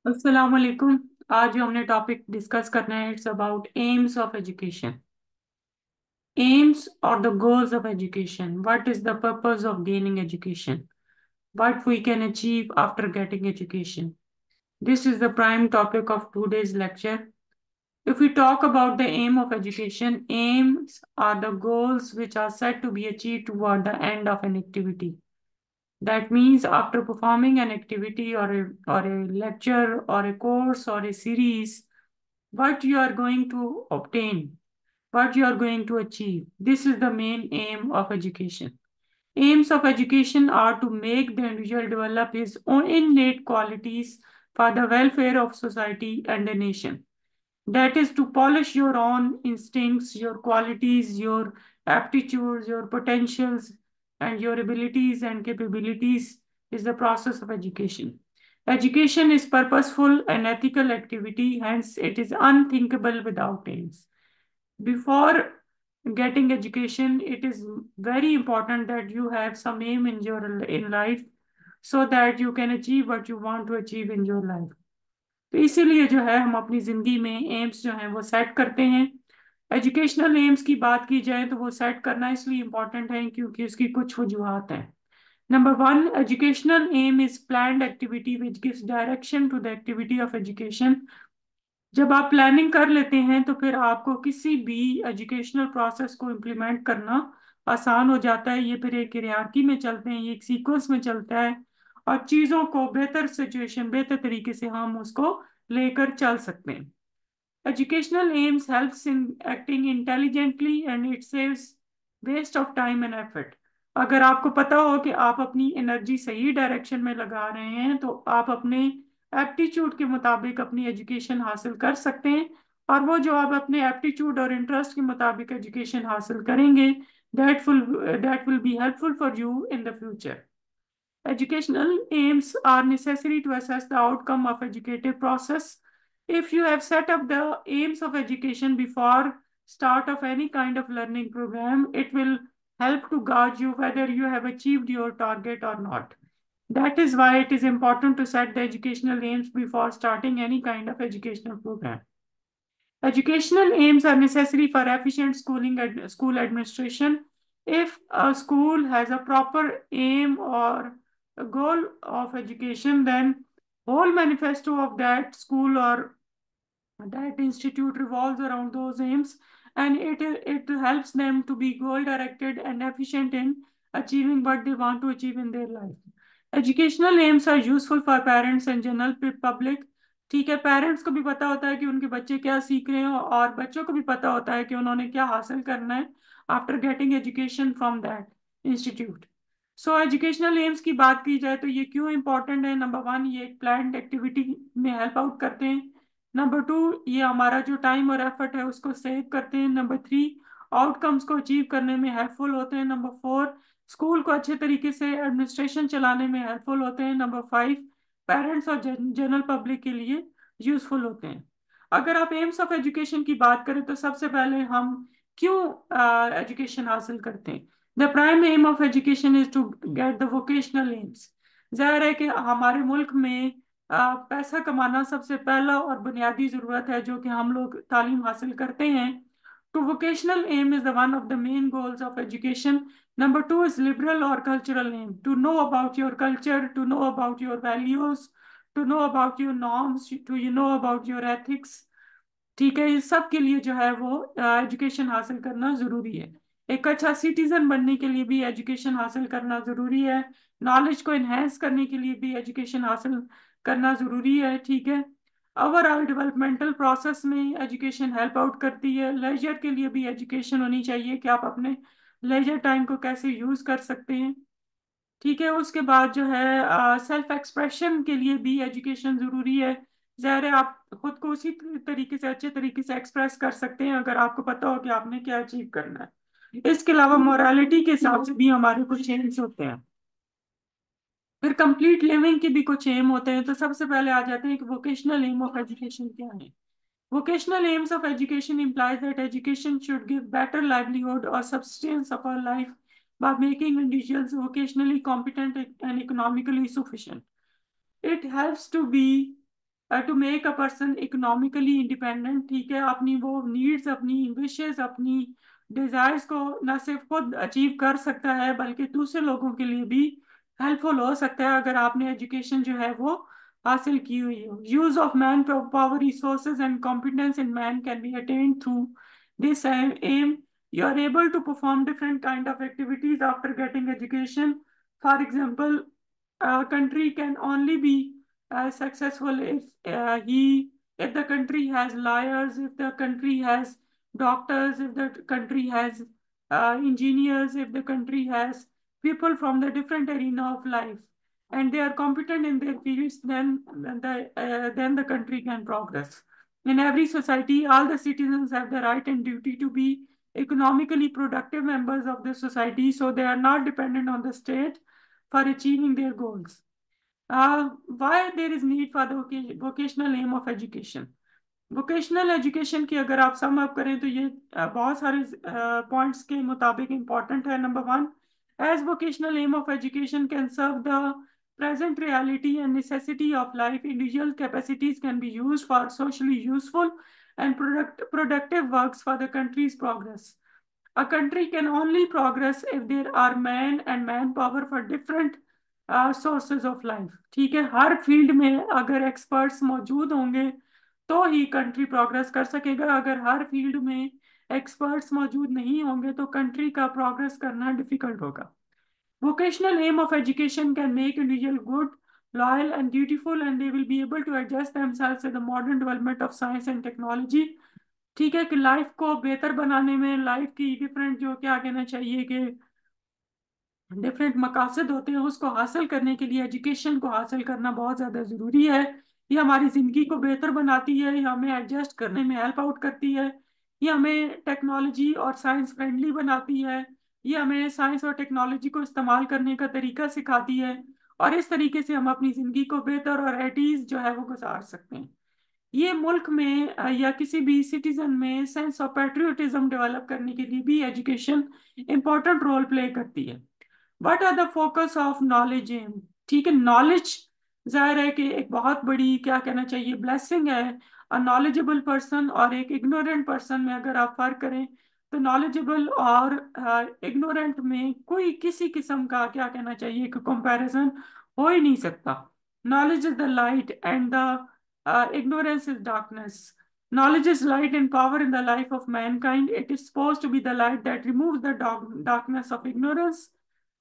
अस्सलाम वालेकुम। आज जो हमने टॉपिक डिस्कस करना है it's about aims of education. Aims और the goals of education. What is the purpose of gaining education? What we can achieve after getting education? This is the prime topic of today's lecture. If we talk about the aim of education, aims are the goals which are set to be achieved toward the end of an activity. That means after performing an activity or a lecture or a course or a series, what you are going to obtain, what you are going to achieve. This is the main aim of education. Aims of education are to make the individual develop his own innate qualities for the welfare of society and the nation. That is to polish your own instincts, your qualities, your aptitudes, your potentials, and your abilities and capabilities is the process of education. Education is purposeful and ethical activity, hence it is unthinkable without aims. Before getting education, it is very important that you have some aim in your in life so that you can achieve what you want to achieve in your life. तो इसीलिए जो है हम अपनी जिंदगी में AIIMS जो हैं वो सेट करते हैं। एजुकेशनल एम्स की बात की जाए तो वो सेट करना इसलिए इम्पोर्टेंट है क्योंकि उसकी कुछ वजूहत हैं। Number one, educational aim is planned activity which gives direction to the activity of education. जब आप प्लानिंग कर लेते हैं तो फिर आपको किसी भी एजुकेशनल प्रोसेस को इम्प्लीमेंट करना आसान हो जाता है। ये फिर एक हायरार्की में चलते हैं, ये एक सीक्वेंस में चलता है और चीज़ों को बेहतर सिचुएशन बेहतर तरीके से हम उसको लेकर चल सकते हैं। Educational aims helps in acting intelligently and it saves waste of time and effort. अगर आपको पता हो कि आप अपनी एनर्जी सही डायरेक्शन में लगा रहे हैं तो आप अपने एप्टीट्यूड के मुताबिक अपनी एजुकेशन हासिल कर सकते हैं और वो जो आप अपने एप्टीट्यूड और इंटरेस्ट के मुताबिक एजुकेशन हासिल करेंगे that will be helpful for you in the future. Educational aims are necessary to assess the outcome of educative process. If you have set up the aims of education before start of any kind of learning program, it will help to gauge you whether you have achieved your target or not. That is why it is important to set the educational aims before starting any kind of educational program. Educational aims are necessary for efficient school administration. If a school has a proper aim or a goal of education, then whole manifesto of that school or that institute revolves around those aims, and it helps them to be goal directed and efficient in achieving what they want to achieve in their life. Educational aims are useful for parents and general public. ठीक है, parents को भी पता होता है कि उनके बच्चे क्या सीख रहे हैं और बच्चों को भी पता होता है कि उन्होंने क्या हासिल करना है after getting education from that institute. So educational AIIMS की बात की जाए तो ये क्यों इंपॉर्टेंट है? नंबर वन, ये एक प्लान्ड एक्टिविटी में हेल्प आउट करते हैं। नंबर टू, ये हमारा जो टाइम और एफर्ट है उसको सेव करते हैं। नंबर थ्री, आउटकम्स को अचीव करने में हेल्पफुल होते हैं। नंबर फोर, स्कूल को अच्छे तरीके से एडमिनिस्ट्रेशन चलाने में हेल्पफुल होते हैं। नंबर फाइव, पेरेंट्स और जनरल पब्लिक के लिए यूजफुल होते हैं। अगर आप एम्स ऑफ एजुकेशन की बात करें तो सबसे पहले हम क्यों एजुकेशन हासिल करते हैं? The prime aim of education is to get the vocational aims. जाहिर है कि हमारे मुल्क में पैसा कमाना सबसे पहला और बुनियादी जरूरत है जो कि हम लोग तालीम हासिल करते हैं। तो vocational aim is the one of the main goals of education. Number two is liberal or cultural aim, to know about your culture, to know about your values, to know about your norms, to you know about your ethics. ठीक है, इस सब के लिए जो है वो education हासिल करना जरूरी है। एक अच्छा सिटीजन बनने के लिए भी एजुकेशन हासिल करना जरूरी है। नॉलेज को एनहेंस करने के लिए भी एजुकेशन हासिल करना जरूरी है। ठीक है, ओवरऑल डेवलपमेंटल प्रोसेस में एजुकेशन हेल्प आउट करती है। लेजर के लिए भी एजुकेशन होनी चाहिए कि आप अपने लेजर टाइम को कैसे यूज कर सकते हैं। ठीक है, उसके बाद जो है सेल्फ एक्सप्रेशन के लिए भी एजुकेशन जरूरी है। ज़ाहिर है आप खुद को उसी तरीके से अच्छे तरीके से एक्सप्रेस कर सकते हैं अगर आपको पता हो कि आपने क्या अचीव करना है। इसके अलावा मोरालिटी के हिसाब से भी हमारे कुछ एम्स होते हैं। फिर कंप्लीट लिविंग के भी कुछ एम होते हैं। तो सबसे पहले आ जाते हैं कि वोकेशनल एम ऑफ एजुकेशन क्या है। Vocational aims of education implies that education should give better livelihood or substance of our life by making individuals vocationally competent and economically sufficient. It helps to be to make a person economically independent, ठीक है, अपनी वो needs, अपनी wishes, अपनी desires को न सिर्फ खुद अचीव कर सकता है बल्कि दूसरे लोगों के लिए भी हेल्पफुल हो सकता है अगर आपने एजुकेशन जो है वो हासिल की हुई हो। Use of man power resources and competence in man can be attained through this aim. You are able to perform different kind of activities after getting education. For example, a country can only be successful if the country has lawyers, if the country has doctors, if the country has engineers, if the country has people from the different arena of life, and they are competent in their fields, then the country can progress. In every society, all the citizens have the right and duty to be economically productive members of the society, so they are not dependent on the state for achieving their goals. Why there is need for the vocational aim of education? Vocational education की अगर आप sum up करें तो ये बहुत सारे points के मुताबिक इम्पॉर्टेंट है। Number one, as vocational aim of education can serve the present reality and necessity of life, individual capacities can be used for socially useful and productive works for the country's progress. A country can only progress if there are man and manpower for different sources of life, ठीक है। हर field में अगर experts मौजूद होंगे तो ही country progress कर सकेगा। अगर हर फील्ड में एक्सपर्ट्स मौजूद नहीं होंगे तो कंट्री का प्रोग्रेस करना डिफिकल्ट होगा। Vocational aim of education can make individual good, loyal and dutiful, and they will be able to adjust themselves to the modern development of science and technology। ठीक है कि लाइफ को बेहतर बनाने में, लाइफ की डिफरेंट जो क्या कहना चाहिए कि डिफरेंट मकासद होते हैं उसको हासिल करने के लिए एजुकेशन को हासिल करना बहुत ज़्यादा ज़रूरी है। ये हमारी ज़िंदगी को बेहतर बनाती है, ये हमें एडजस्ट करने में हेल्प आउट करती है, ये हमें टेक्नोलॉजी और साइंस फ्रेंडली बनाती है, ये हमें साइंस और टेक्नोलॉजी को इस्तेमाल करने का तरीका सिखाती है, और इस तरीके से हम अपनी ज़िंदगी को बेहतर और एट ईज जो है वो गुजार सकते हैं। ये मुल्क में या किसी भी सिटीजन में सेंस ऑफ पेट्रियोटिज्म डेवलप करने के लिए भी एजुकेशन इंपॉर्टेंट रोल प्ले करती है। What are the focus of knowledge aim? ठीक है, नॉलेज जाहिर है कि एक बहुत बड़ी क्या कहना चाहिए ब्लेसिंग है। अ नॉलेजेबल पर्सन और एक इग्नोरेंट पर्सन में अगर आप फर्क करें तो नॉलेजेबल और इग्नोरेंट में कोई किसी किस्म का क्या कहना चाहिए कि कंपैरिजन हो ही नहीं सकता। Knowledge is the light and the ignorance is darkness. Knowledge is light and power in the life of mankind. It is supposed to be the light that removes the darkness of ignorance,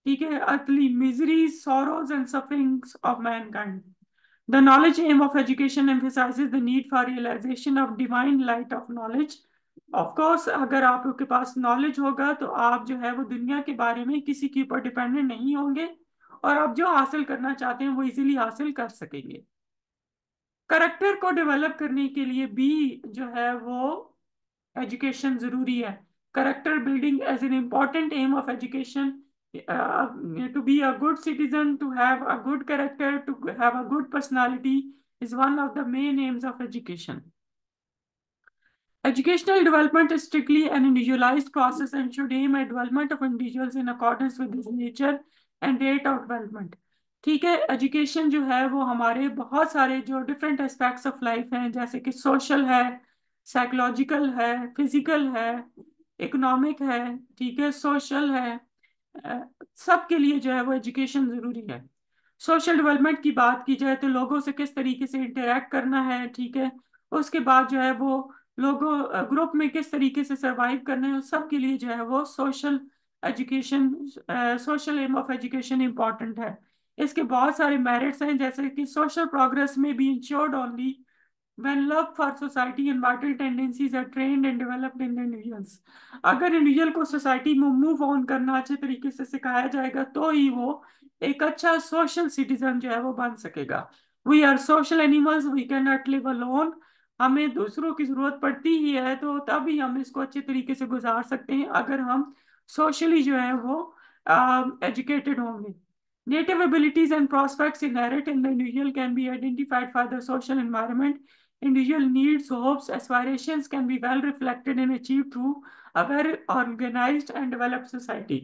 ठीक है, earthly miseries, sorrows and sufferings of mankind. The knowledge aim of education emphasizes the need for realization of divine light of knowledge. Of course, अगर आपके पास knowledge होगा तो आप जो है वो दुनिया के बारे में किसी के ऊपर डिपेंडेंट नहीं होंगे और आप जो हासिल करना चाहते हैं वो इजीली हासिल कर सकेंगे। करेक्टर को डेवलप करने के लिए भी जो है वो एजुकेशन जरूरी है। Character building as an important aim of education, to be a good citizen, to have a good character, to have a good personality is one of the main aims of education. Educational development is strictly an individualized process and should aim at development of individuals in accordance with his nature and rate of development। ठीक है, education जो है वो हमारे बहुत सारे जो different aspects of life हैं जैसे कि सोशल है, साइकोलॉजिकल है, फिजिकल है, इकोनॉमिक है, ठीक है, सोशल है, सबके लिए जो है वो एजुकेशन जरूरी है। सोशल डेवलपमेंट की बात की जाए तो लोगों से किस तरीके से इंटरेक्ट करना है, ठीक है, उसके बाद जो है वो लोगों ग्रुप में किस तरीके से सरवाइव करना है, सबके लिए जो है वो social education, social aim of education important है। इसके बहुत सारे मेरिट्स हैं जैसे कि सोशल प्रोग्रेस में be ensured only when love for society and vital tendencies are trained and developed in the individuals। अगर इंडिविजुअल को सोसाइटी में मूव ऑन करना अच्छे तरीके से सिखाया जाएगा तो ही वो एक अच्छा सोशल सिटीजन जो है वो बन सकेगा। We are social animals, we can not live alone. हमें दूसरों की जरूरत पड़ती ही है तो तभी हम इसको अच्छे तरीके से गुजार सकते हैं अगर हम सोशली जो है वो एजुकेटेड होंगे। Native abilities and prospects inherent in the individual can be identified by the social environment। Individual needs, hopes, aspirations can be well reflected and achieved through a well organized and developed society।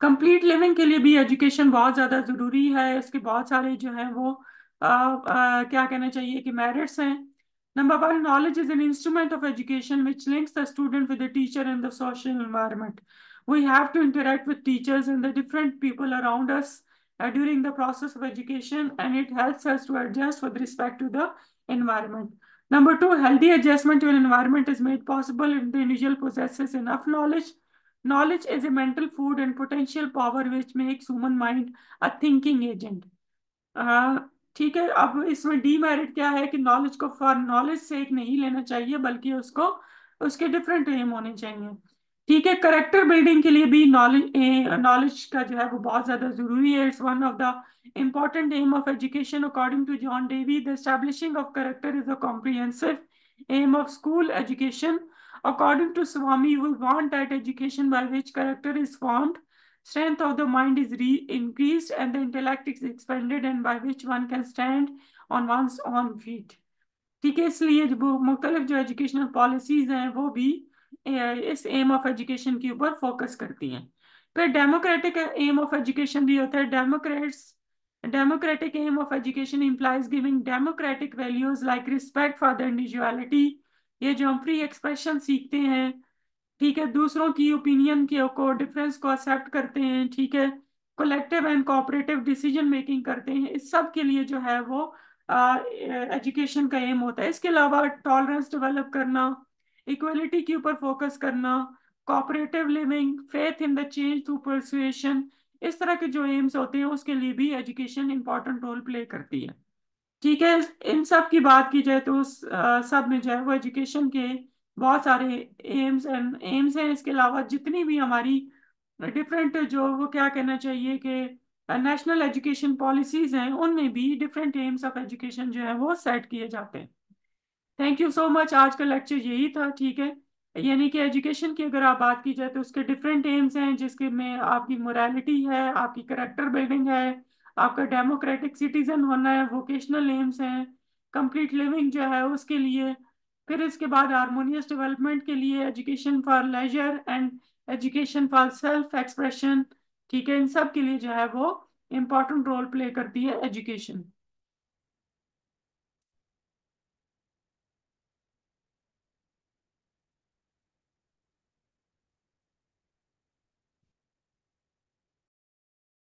Complete living के लिए भी education बहुत ज़्यादा ज़रूरी है। इसके बहुत सारे जो हैं वो क्या कहना चाहिए कि मेरिट्स हैं। Number one, knowledge is an instrument of education which links the student with the teacher in the social environment. We have to interact with teachers and the different people around us during the process of education, and it helps us to adjust with respect to the environment. Number two, healthy adjustment to an environment is made possible if the individual possesses enough knowledge. Knowledge is a mental food and potential power which makes human mind a thinking agent. ठीक है, अब इसमें demerit क्या है कि knowledge को for knowledge से एक नहीं लेना चाहिए, बल्कि उसको उसके डिफरेंट एम होने चाहिए। ठीक है, करेक्टर बिल्डिंग के लिए भी नॉलेज नॉलेज का जो है वो बहुत ज्यादा जरूरी है। It's one of the important aim of education according to John Dewey. The establishing of character is a comprehensive aim of school education. According to Swami, we want that education by which character is formed, strength of the mind is increased, and the intellect is expanded, and by which one can stand on one's own feet. ठीक है, इसलिए जो मुख्तलिफ जो educational policies हैं वो भी इस एम ऑफ एजुकेशन के ऊपर फोकस करती हैं। फिर डेमोक्रेटिक एम ऑफ एजुकेशन भी होता है। Democratic aim of education implies giving democratic values like respect for the individuality. ये जो हम फ्री एक्सप्रेशन सीखते हैं, ठीक है, दूसरों की ओपिनियन के को डिफरेंस को एक्सेप्ट करते हैं, ठीक है, collective and cooperative decision making करते हैं, इस सब के लिए जो है वो एजुकेशन का एम होता है। इसके अलावा टॉलरेंस डेवलप करना, इक्वलिटी के ऊपर फोकस करना, cooperative living, faith in the change through persuasion, इस तरह के जो एम्स होते हैं उसके लिए भी एजुकेशन इंपॉर्टेंट रोल प्ले करती है। ठीक है, इन सब की बात की जाए तो उस सब में जो है वो एजुकेशन के बहुत सारे एम्स हैं। इसके अलावा जितनी भी हमारी डिफरेंट जो वो क्या कहना चाहिए कि नेशनल एजुकेशन पॉलिसीज हैं, उनमें भी डिफरेंट एम्स ऑफ एजुकेशन जो है वो सेट किए जाते हैं। Thank you so much. आज का लेक्चर यही था। ठीक है, यानी कि एजुकेशन की अगर आप बात की जाए तो उसके डिफरेंट एम्स हैं, जिसके में आपकी मोरालिटी है, आपकी करेक्टर बिल्डिंग है, आपका डेमोक्रेटिक सिटीजन होना है, वोकेशनल एम्स हैं, कंप्लीट लिविंग जो है उसके लिए, फिर इसके बाद हारमोनियस डेवलपमेंट के लिए education for leisure and education for self expression. ठीक है, इन सब के लिए जो है वो इम्पोर्टेंट रोल प्ले करती है एजुकेशन।